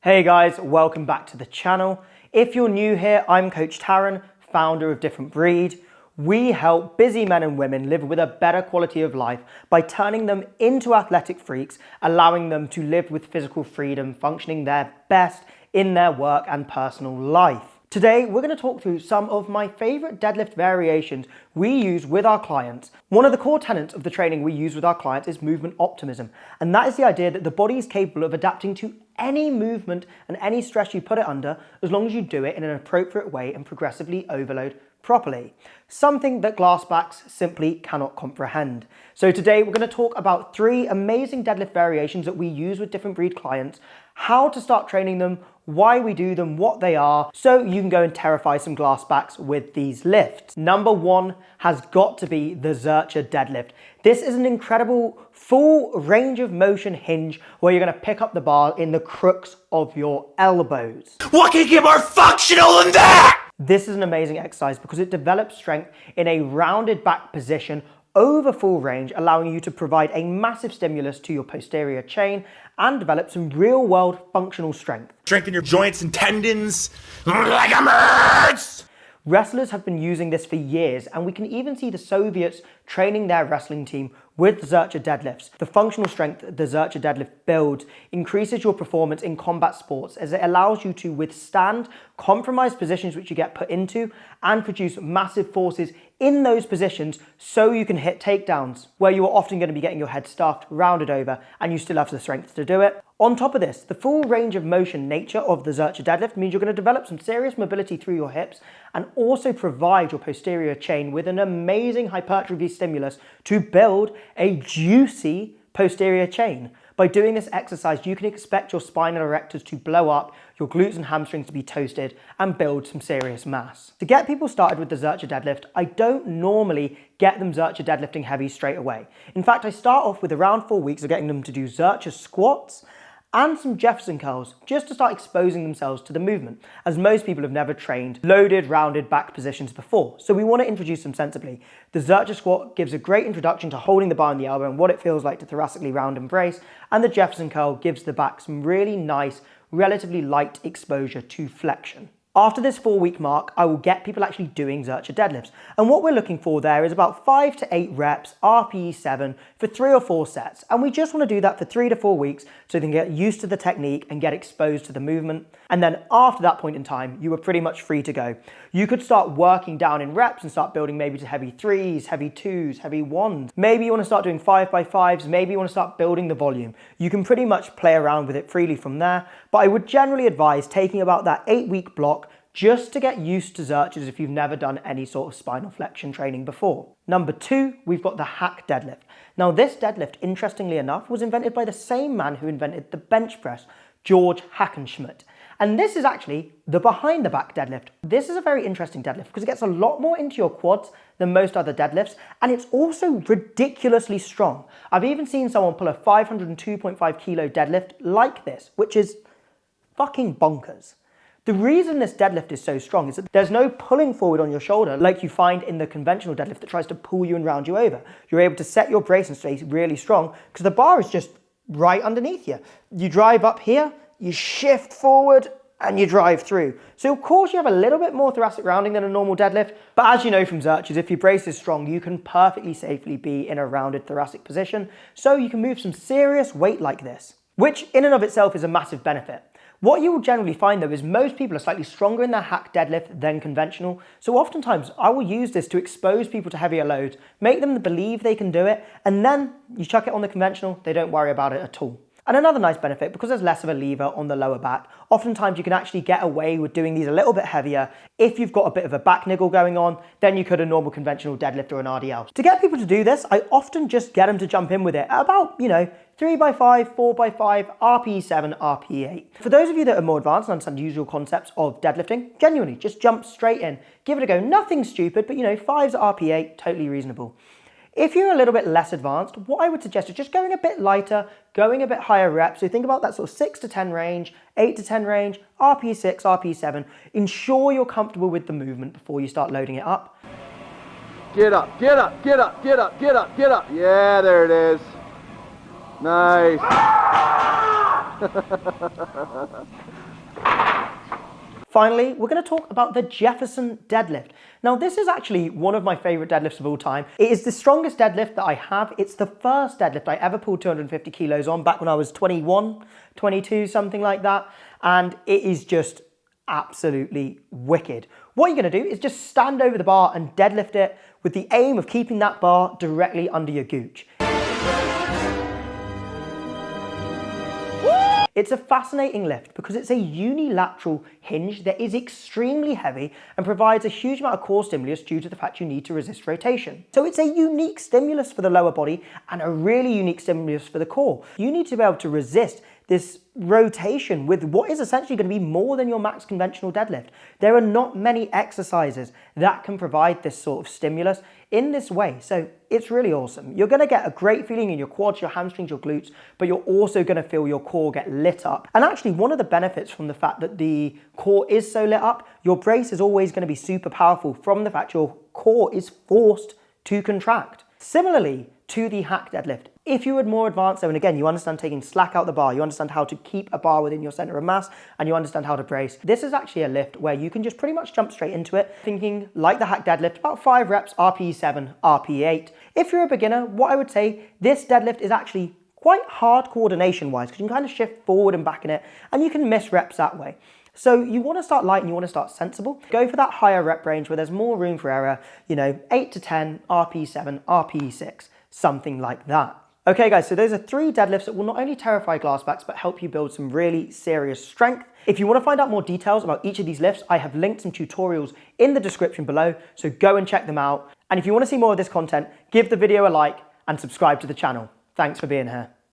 Hey guys, welcome back to the channel. If you're new here, I'm Coach Taryn, founder of Different Breed. We help busy men and women live with a better quality of life by turning them into athletic freaks, allowing them to live with physical freedom, functioning their best in their work and personal life. Today, we're going to talk through some of my favorite deadlift variations we use with our clients. One of the core tenets of the training we use with our clients is movement optimism. And that is the idea that the body is capable of adapting to any movement and any stress you put it under, as long as you do it in an appropriate way and progressively overload properly. Something that Glassbacks simply cannot comprehend. So today we're going to talk about 3 amazing deadlift variations that we use with Different Breed clients, how to start training them, why we do them, what they are, so you can go and terrify some Glassbacks with these lifts. Number 1 has got to be the Zercher deadlift. This is an incredible full range of motion hinge where you're going to pick up the bar in the crooks of your elbows. What can get more functional than that? This is an amazing exercise because it develops strength in a rounded back position over full range, allowing you to provide a massive stimulus to your posterior chain and develop some real-world functional strength. Strengthen your joints and tendons like a merds! Wrestlers have been using this for years, and we can even see the Soviets training their wrestling team with Zercher deadlifts. The functional strength the Zercher deadlift builds increases your performance in combat sports as it allows you to withstand compromised positions which you get put into and produce massive forces in those positions so you can hit takedowns where you are often going to be getting your head stuffed, rounded over, and you still have the strength to do it. On top of this, the full range of motion nature of the Zercher deadlift means you're going to develop some serious mobility through your hips and also provide your posterior chain with an amazing hypertrophy stimulus to build a juicy posterior chain. By doing this exercise, you can expect your spinal erectors to blow up, your glutes and hamstrings to be toasted, and build some serious mass. To get people started with the Zercher deadlift, I don't normally get them Zercher deadlifting heavy straight away. In fact, I start off with around 4 weeks of getting them to do Zercher squats and some Jefferson curls just to start exposing themselves to the movement, as most people have never trained loaded, rounded back positions before. So we want to introduce them sensibly. The Zercher squat gives a great introduction to holding the bar in the elbow and what it feels like to thoracically round and brace, and the Jefferson curl gives the back some really nice, relatively light exposure to flexion. After this 4-week mark, I will get people actually doing Zercher deadlifts. And what we're looking for there is about 5 to 8 reps, RPE 7, for 3 or 4 sets. And we just want to do that for 3 to 4 weeks so they can get used to the technique and get exposed to the movement. And then after that point in time, you are pretty much free to go. You could start working down in reps and start building maybe to heavy 3s, heavy 2s, heavy 1s. Maybe you want to start doing 5x5s, maybe you want to start building the volume. You can pretty much play around with it freely from there, but I would generally advise taking about that 8-week block just to get used to Zerchers if you've never done any sort of spinal flexion training before. Number 2, we've got the hack deadlift. Now this deadlift, interestingly enough, was invented by the same man who invented the bench press, George Hackenschmidt. And this is actually the behind the back deadlift. This is a very interesting deadlift because it gets a lot more into your quads than most other deadlifts, and it's also ridiculously strong. I've even seen someone pull a 502.5 kilo deadlift like this, which is fucking bonkers. The reason this deadlift is so strong is that there's no pulling forward on your shoulder like you find in the conventional deadlift that tries to pull you and round you over. You're able to set your brace and stay really strong because the bar is just right underneath you. You drive up here, you shift forward, and you drive through. So of course you have a little bit more thoracic rounding than a normal deadlift, but as you know from Zerchers, if your brace is strong, you can perfectly safely be in a rounded thoracic position, so you can move some serious weight like this, which in and of itself is a massive benefit. What you will generally find though is most people are slightly stronger in their hack deadlift than conventional, so oftentimes I will use this to expose people to heavier loads, make them believe they can do it, and then you chuck it on the conventional, they don't worry about it at all. And another nice benefit, because there's less of a lever on the lower back, oftentimes you can actually get away with doing these a little bit heavier. If you've got a bit of a back niggle going on, then you could a normal conventional deadlift or an RDL. To get people to do this, I often just get them to jump in with it at about, 3x5, 4x5, RPE 7, RPE 8. For those of you that are more advanced and understand the usual concepts of deadlifting, genuinely, just jump straight in. Give it a go. Nothing stupid, but 5s at RPE 8, totally reasonable. If you're a little bit less advanced, what I would suggest is just going a bit lighter, going a bit higher reps. So think about that sort of 6 to 10 range, 8 to 10 range, RPE 6, RPE 7. Ensure you're comfortable with the movement before you start loading it up. Get up, get up, get up, get up, get up, get up. Yeah, there it is. Nice. Finally, we're going to talk about the Jefferson deadlift. Now, this is actually one of my favorite deadlifts of all time. It is the strongest deadlift that I have. It's the first deadlift I ever pulled 250 kilos on back when I was 21, 22, something like that. And it is just absolutely wicked. What you're going to do is just stand over the bar and deadlift it with the aim of keeping that bar directly under your gooch. It's a fascinating lift because it's a unilateral hinge that is extremely heavy and provides a huge amount of core stimulus due to the fact you need to resist rotation. So it's a unique stimulus for the lower body and a really unique stimulus for the core. You need to be able to resist this rotation with what is essentially going to be more than your max conventional deadlift. There are not many exercises that can provide this sort of stimulus in this way. So it's really awesome. You're going to get a great feeling in your quads, your hamstrings, your glutes, but you're also going to feel your core get lit up. And actually, one of the benefits from the fact that the core is so lit up, your brace is always going to be super powerful from the fact your core is forced to contract. Similarly to the hack deadlift, if you were more advanced though, and again, you understand taking slack out the bar, you understand how to keep a bar within your center of mass, and you understand how to brace, this is actually a lift where you can just pretty much jump straight into it, thinking like the hack deadlift, about 5 reps, RPE 7, RPE 8. If you're a beginner, what I would say, this deadlift is actually quite hard coordination wise, because you can kind of shift forward and back in it, and you can miss reps that way. So you want to start light and you want to start sensible. Go for that higher rep range where there's more room for error, 8 to 10, RPE 7, RPE 6, something like that. Okay guys, so those are 3 deadlifts that will not only terrify glassbacks, but help you build some really serious strength. If you want to find out more details about each of these lifts, I have linked some tutorials in the description below, so go and check them out. And if you want to see more of this content, give the video a like and subscribe to the channel. Thanks for being here.